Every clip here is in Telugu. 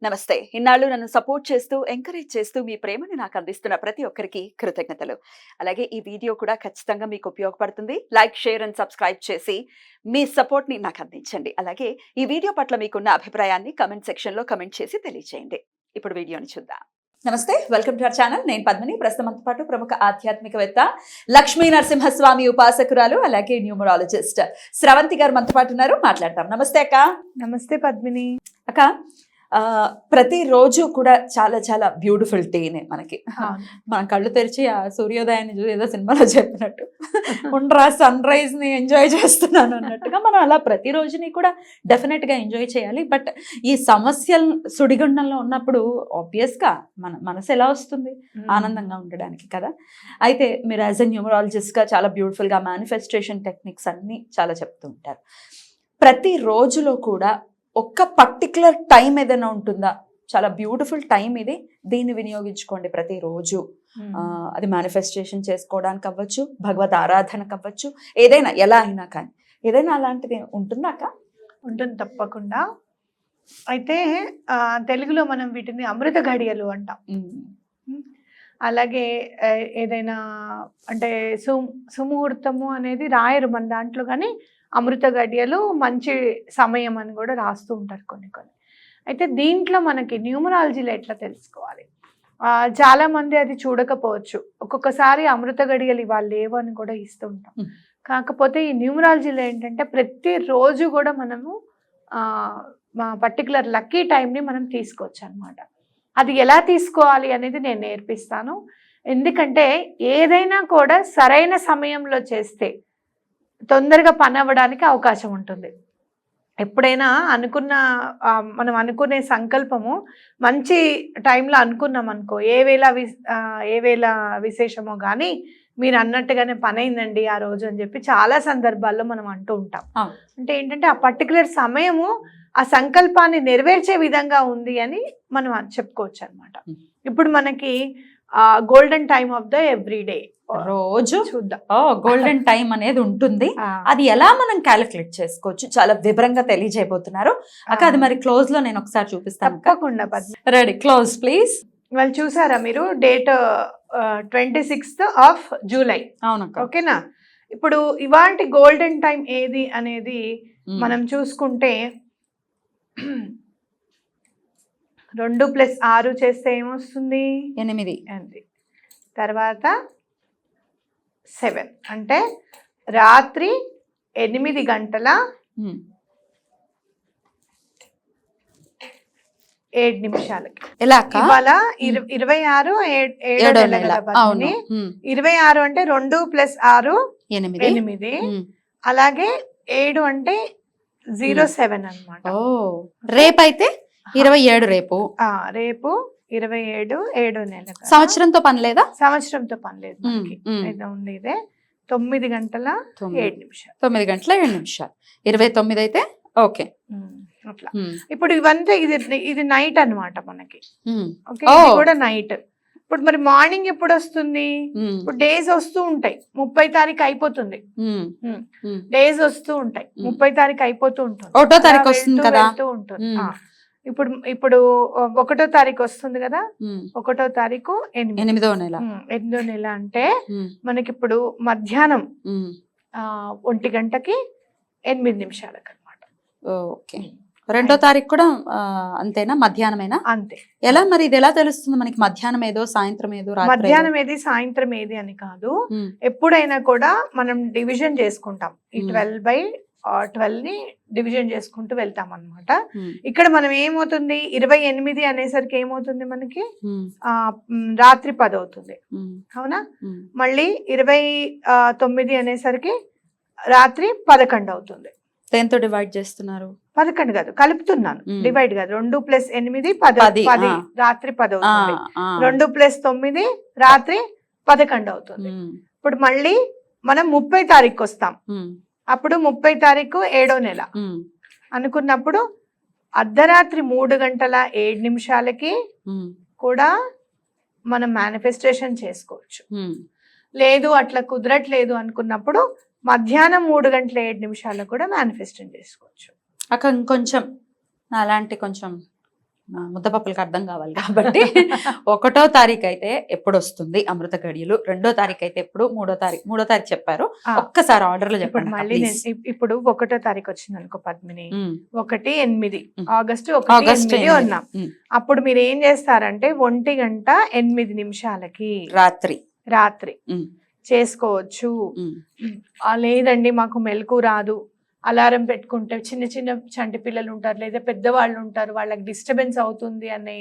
నమస్తే. ఇన్నాళ్ళు నన్ను సపోర్ట్ చేస్తూ, ఎంకరేజ్ చేస్తూ మీ ప్రేమని నాకు అందిస్తున్న ప్రతి ఒక్కరికి కృతజ్ఞతలు. అలాగే ఈ వీడియో కూడా ఖచ్చితంగా మీకు ఉపయోగపడుతుంది. లైక్, షేర్ అండ్ సబ్స్క్రైబ్ చేసి మీ సపోర్ట్‌ని నాకు అందించండి. అలాగే ఈ వీడియో పట్ల మీకున్న అభిప్రాయాన్ని కామెంట్ సెక్షన్‌లో కామెంట్ చేసి తెలియజేయండి. ఇప్పుడు వీడియోని చూద్దాం. నమస్తే, వెల్కమ్ టు అవర్ ఛానల్. నేను పద్మిని. ప్రస్తుతం మనతో పాటు ప్రముఖ ఆధ్యాత్మికవేత్త, లక్ష్మీ నరసింహస్వామి ఉపాసకురాలు, అలాగే న్యూమరాలజిస్ట్ స్రవంతి గారు మనతో పాటు ఉన్నారు. మాట్లాడతాం. నమస్తే అక్క. నమస్తే పద్మిని. అక్క, ప్రతిరోజు కూడా చాలా చాలా బ్యూటిఫుల్ డేనే మనకి. మనం కళ్ళు తెరిచి ఆ సూర్యోదయాన్ని చూసి ఏదో సినిమాలో చెప్పినట్టు ఉండరా సన్ రైజ్ ని ఎంజాయ్ చేస్తున్నాను అన్నట్టుగా మనం అలా ప్రతి రోజుని కూడా డెఫినెట్ గా ఎంజాయ్ చేయాలి. బట్ ఈ సమస్యల సుడిగుండంలో ఉన్నప్పుడు ఆబ్వియస్ గా మన మనసు ఎలా వస్తుంది ఆనందంగా ఉండడానికి కదా. అయితే మీరు యాజ్ ఎ న్యూమరాలజిస్ట్ గా చాలా బ్యూటిఫుల్ గా మేనిఫెస్టేషన్ టెక్నిక్స్ అన్ని చాలా చెప్తూ ఉంటారు. ప్రతి రోజులో కూడా ఒక్క పర్టికులర్ టైం ఏదైనా ఉంటుందా? చాలా బ్యూటిఫుల్ టైం ఇది, దీన్ని వినియోగించుకోండి ప్రతిరోజు. అది మేనిఫెస్టేషన్ చేసుకోవడానికి అవ్వచ్చు, భగవద్ ఆరాధనకు అవ్వచ్చు, ఏదైనా ఎలా అయినా కానీ ఏదైనా అలాంటిది ఉంటుందా అక్క? ఉంటుంది తప్పకుండా. అయితే తెలుగులో మనం వీటిని అమృత ఘడియలు అంటాం. అలాగే ఏదైనా అంటే సుముహూర్తము అనేది రాయరు మన దాంట్లో, కానీ అమృత గడియలు మంచి సమయం అని కూడా రాస్తూ ఉంటారు కొన్ని. అయితే దీంట్లో మనకి న్యూమరాలజీలో ఎట్లా తెలుసుకోవాలి? చాలా మంది అది చూడకపోవచ్చు. ఒక్కొక్కసారి అమృత గడియలు ఇవాళ లేవు అని కూడా ఇస్తూ ఉంటాం. కాకపోతే ఈ న్యూమరాలజీలో ఏంటంటే ప్రతిరోజు కూడా మనము పర్టికులర్ లక్కీ టైంని మనం తీసుకోవచ్చు అనమాట. అది ఎలా తీసుకోవాలి అనేది నేను నేర్పిస్తాను. ఎందుకంటే ఏదైనా కూడా సరైన సమయంలో చేస్తే తొందరగా పని అవ్వడానికి అవకాశం ఉంటుంది. ఎప్పుడైనా మనం అనుకునే సంకల్పము మంచి టైంలో అనుకున్నాం అనుకో, ఏ వేళ విశేషమో కానీ మీరు అన్నట్టుగానే పని అయిందండి ఆ రోజు అని చెప్పి చాలా సందర్భాల్లో మనం అంటూ ఉంటాం. అంటే ఏంటంటే ఆ పర్టికులర్ సమయము ఆ సంకల్పాన్ని నెరవేర్చే విధంగా ఉంది అని మనం చెప్పుకోవచ్చు అనమాట. ఇప్పుడు మనకి golden time of the everyday రోజు చూద్దాం. గోల్డెన్ టైం అనేది ఉంటుంది. అది ఎలా మనం క్యాలిక్యులేట్ చేసుకోవచ్చు చాలా వివరంగా తెలియజేయబోతున్నారు అక్క. అది మరి క్లోజ్ లో నేను ఒకసారి చూపిస్తాను. తప్పకుండా. Ready, close please. వాళ్ళు చూసారా మీరు? Date 26th of July. అవును, ఓకేనా? ఇప్పుడు ఇవాంటి గోల్డెన్ టైం ఏది అనేది మనం చూసుకుంటే 2 + 6 చేస్తే ఏమొస్తుంది? 8. తర్వాత 7 అంటే రాత్రి 8 గంటల 7 నిమిషాలకి. ఇవాళ 26 26 అంటే 2 + 6 8. అలాగే 7 అంటే 07 అన్నమాట. రేపైతే 27. రేపు 27 7వ నెల. సంవత్సరంతో పని లేదా? సంవత్సరంతో పని లేదు మనకి. ఉంది ఇదే 9 గంటల 7 నిమిషాలు. 9 గంటల 7 నిమిషాలు. 29 అయితే ఓకే. అట్లా. ఇప్పుడు ఇవంతా ఇది నైట్ అన్నమాట మనకి. ఓకే, ఇది కూడా నైట్. ఇప్పుడు మరి మార్నింగ్ ఎప్పుడు వస్తుంది? ఇప్పుడు డేస్ వస్తూ ఉంటాయి. 30వ తారీఖు అయిపోతుంది. డేస్ వస్తూ ఉంటాయి. 30వ తారీఖు అయిపోతూ ఉంటుంది. 1వ తారీఖు వస్తుంది కదా. ఉంటుంది. ఇప్పుడు 1వ తారీఖు వస్తుంది కదా. 1వ తారీఖు 8వ నెల. 8వ నెల అంటే మనకి ఇప్పుడు మధ్యాహ్నం 1 గంటకి 8 నిమిషాలకు అనమాట. ఓకే. 2వ తారీఖు కూడా అంతేనా? మధ్యాహ్నమేనా? అంతే. ఎలా మరి ఇది ఎలా తెలుస్తుంది మనకి? మధ్యాహ్నం ఏదో సాయంత్రం ఏదో? మధ్యాహ్నం ఏది సాయంత్రం ఏది అని కాదు. ఎప్పుడైనా కూడా మనం డివిజన్ చేసుకుంటాం. ఈ 12/12 ని డివిజన్ చేసుకుంటూ వెళ్తాం అనమాట. ఇక్కడ మనం ఏమవుతుంది, 28 అనేసరికి ఏమవుతుంది మనకి రాత్రి 10 అవుతుంది. అవునా? మళ్ళీ 29 అనేసరికి రాత్రి 11 అవుతుంది. దేంతో డివైడ్ చేస్తున్నారు? 11 కాదు, కలుపుతున్నాను. డివైడ్ కాదు. 2 + 8 10 రాత్రి 10 అవుతుంది. 2 + 9 రాత్రి 11 అవుతుంది. ఇప్పుడు మళ్ళీ మనం 30వ తారీఖు వస్తాం. అప్పుడు 30వ తారీఖు 7వ నెల అనుకున్నప్పుడు అర్ధరాత్రి 3 గంటల 7 నిమిషాలకి కూడా మనం మేనిఫెస్టేషన్ చేసుకోవచ్చు. లేదు అట్లా కుదరట్లేదు అనుకున్నప్పుడు మధ్యాహ్నం 3 గంటల 7 నిమిషాలకు కూడా మేనిఫెస్టేషన్ చేసుకోవచ్చు. అక్కడ ఇంకొంచెం అలాంటి కొంచెం ముద్దపప్పులకు అర్థం కావాలి కాబట్టి 1వ తారీఖు అయితే ఎప్పుడు వస్తుంది అమృత గడియలు, 2వ తారీఖు అయితే ఎప్పుడు, 3వ తారీఖు చెప్పారు, ఒక్కసారి ఆర్డర్ లో ఇప్పుడు చెప్పండి మళ్ళీ please. ఇప్పుడు 1వ తారీఖు వచ్చింది అనుకో పద్మిని, 1/8 ఆగస్టు ఆగస్టు 1/8 ఉన్నాం. అప్పుడు మీరు ఏం చేస్తారంటే 1:08 రాత్రి చేసుకోవచ్చు. లేదండి మాకు మెలకు రాదు, అలారం పెట్టుకుంటే చిన్న చిన్న చంటి పిల్లలు ఉంటారు లేదా పెద్దవాళ్ళు ఉంటారు, వాళ్ళకి డిస్టర్బెన్స్ అవుతుంది అనే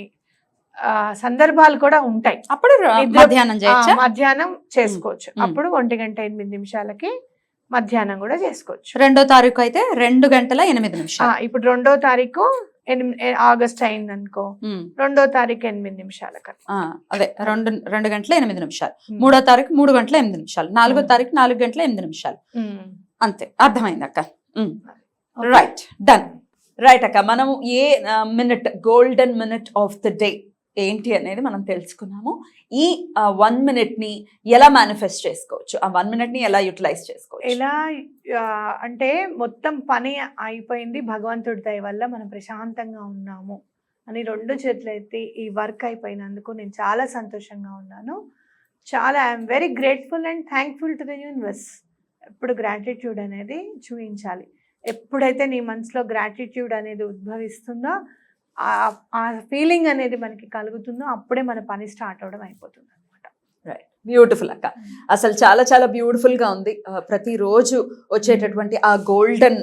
సందర్భాలు కూడా ఉంటాయి. అప్పుడు మధ్యాహ్నం చేయొచ్చా? మధ్యాహ్నం చేసుకోవచ్చు. అప్పుడు 1:08 మధ్యాహ్నం కూడా చేసుకోవచ్చు. 2వ తారీఖు అయితే 2:08. ఇప్పుడు 2వ తారీఖు ఆగస్ట్ అయింది అనుకో, 2వ తారీఖు 8 నిమిషాలకు, అదే 2:08. 3వ తారీఖు 3:08. 4వ తారీఖు 4:08. అంతే, అర్థమైంది అక్క. Right, done. రైట్ అక్క, మనం a minute, golden minute of the day ఏంటి అనేది మనం తెలుసుకున్నాము. ఈ 1 minute ని ఎలా మేనిఫెస్ట్ చేసుకోవచ్చు, ఆ 1 minute ని ఎలా యూటిలైజ్ చేసుకోవచ్చు? ఎలా అంటే మొత్తం పని అయిపోయింది, భగవంతుడి దయ వల్ల మనం ప్రశాంతంగా ఉన్నాము అని 2 చేతులు ఎత్తి ఈ వర్క్ అయిపోయినందుకు నేను చాలా సంతోషంగా ఉన్నాను. చాలా I'm very grateful and thankful to the universe. ఎప్పుడు గ్రాటిట్యూడ్ అనేది చూపించాలి. ఎప్పుడైతే నీ మనసులో గ్రాటిట్యూడ్ అనేది ఉద్భవిస్తుందో, ఆ ఫీలింగ్ అనేది మనకి కలుగుతుందో, అప్పుడే మన పని స్టార్ట్ అవడం అయిపోతుంది అనమాట. రైట్, బ్యూటిఫుల్ అక్క. అసలు చాలా చాలా బ్యూటిఫుల్ గా ఉంది. ప్రతిరోజు వచ్చేటటువంటి ఆ గోల్డెన్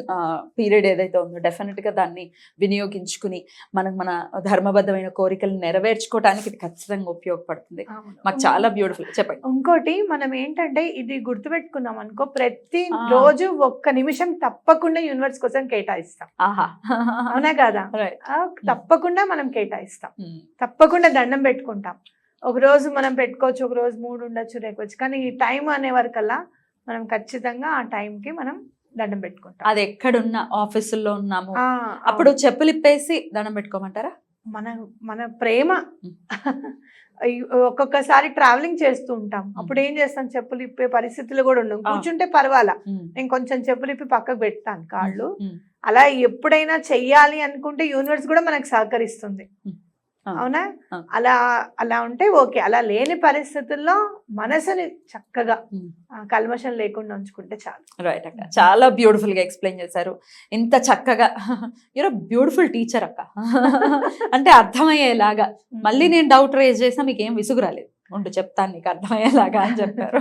పీరియడ్ ఏదైతే ఉందో డెఫినెట్ గా దాన్ని వినియోగించుకుని మనకు మన ధర్మబద్ధమైన కోరికలు నెరవేర్చుకోవడానికి ఇది ఖచ్చితంగా ఉపయోగపడుతుంది. మాకు చాలా బ్యూటిఫుల్. చెప్పండి. ఇంకోటి మనం ఏంటంటే ఇది గుర్తుపెట్టుకున్నాం అనుకో, ప్రతి రోజు 1 నిమిషం తప్పకుండా యూనివర్స్ కోసం కేటాయిస్తాం. అవునా కదా? తప్పకుండా మనం కేటాయిస్తాం, తప్పకుండా దండం పెట్టుకుంటాం. ఒక రోజు మనం పెట్టుకోవచ్చు, ఒక రోజు 3 ఉండొచ్చు, రేపొచ్చు, కానీ ఈ టైం అనే వరకల్లా మనం ఖచ్చితంగా ఆ టైంకి మనం దండం పెట్టుకుంటాం. అది ఎక్కడున్నా, ఆఫీసుల్లో ఉన్నాము, అప్పుడు చెప్పులు ఇప్పేసి దండం పెట్టుకోమంటారా? మన ప్రేమ ఒక్కొక్కసారి ట్రావెలింగ్ చేస్తూ ఉంటాం, అప్పుడు ఏం చేస్తాం, చెప్పులు ఇప్పే పరిస్థితులు కూడా ఉండవు. కూర్చుంటే పర్వాలా, నేను కొంచెం చెప్పులు ఇప్పి పక్కకు పెడతాను కాళ్ళు. అలా ఎప్పుడైనా చెయ్యాలి అనుకుంటే యూనివర్స్ కూడా మనకు సహకరిస్తుంది. అవునా? అలా ఉంటే ఓకే. అలా లేని పరిస్థితుల్లో మనసుని చక్కగా కల్మషం లేకుండా ఉంచుకుంటే చాలు. రైట్ అక్క, చాలా బ్యూటిఫుల్ గా ఎక్స్ప్లెయిన్ చేశారు. ఇంత చక్కగా యూరో బ్యూటిఫుల్ టీచర్ అక్క. అంటే అర్థమయ్యేలాగా, మళ్ళీ నేను డౌట్ రేజ్ చేసినా మీకు ఏం విసుగు రాలేదు, ఉండు చెప్తాను నీకు అర్థమయ్యేలాగా అని చెప్పారు.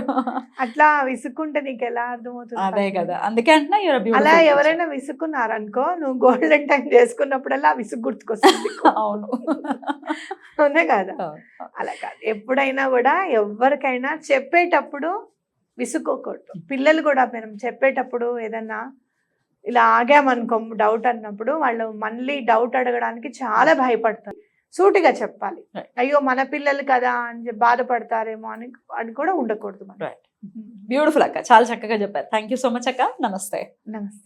అట్లా విసుక్కుంటే నీకు ఎలా అర్థమవుతుంది? అదే కదా, అందుకే అంటున్నా అలా ఎవరైనా విసుక్కున్నారనుకో, నువ్వు గోల్డెన్ టైం చేసుకున్నప్పుడల్లా విసుగు గుర్తుకొస్తుంది. అవును, అవునే కదా? అలా కాదు, ఎప్పుడైనా కూడా ఎవరికైనా చెప్పేటప్పుడు విసుక్కోకూడదు. పిల్లలు కూడా మనం చెప్పేటప్పుడు ఏదన్నా ఇలా ఆగామనుకో, డౌట్ అన్నప్పుడు వాళ్ళు మళ్ళీ డౌట్ అడగడానికి చాలా భయపడతారు. సూటిగా చెప్పాలి. అయ్యో మన పిల్లలు కదా అని బాధపడతారేమో అని కూడా ఉండకూడదు. బ్యూటిఫుల్ అక్క, చాలా చక్కగా చెప్పారు. థ్యాంక్ యూ సో మచ్ అక్క. నమస్తే. నమస్తే.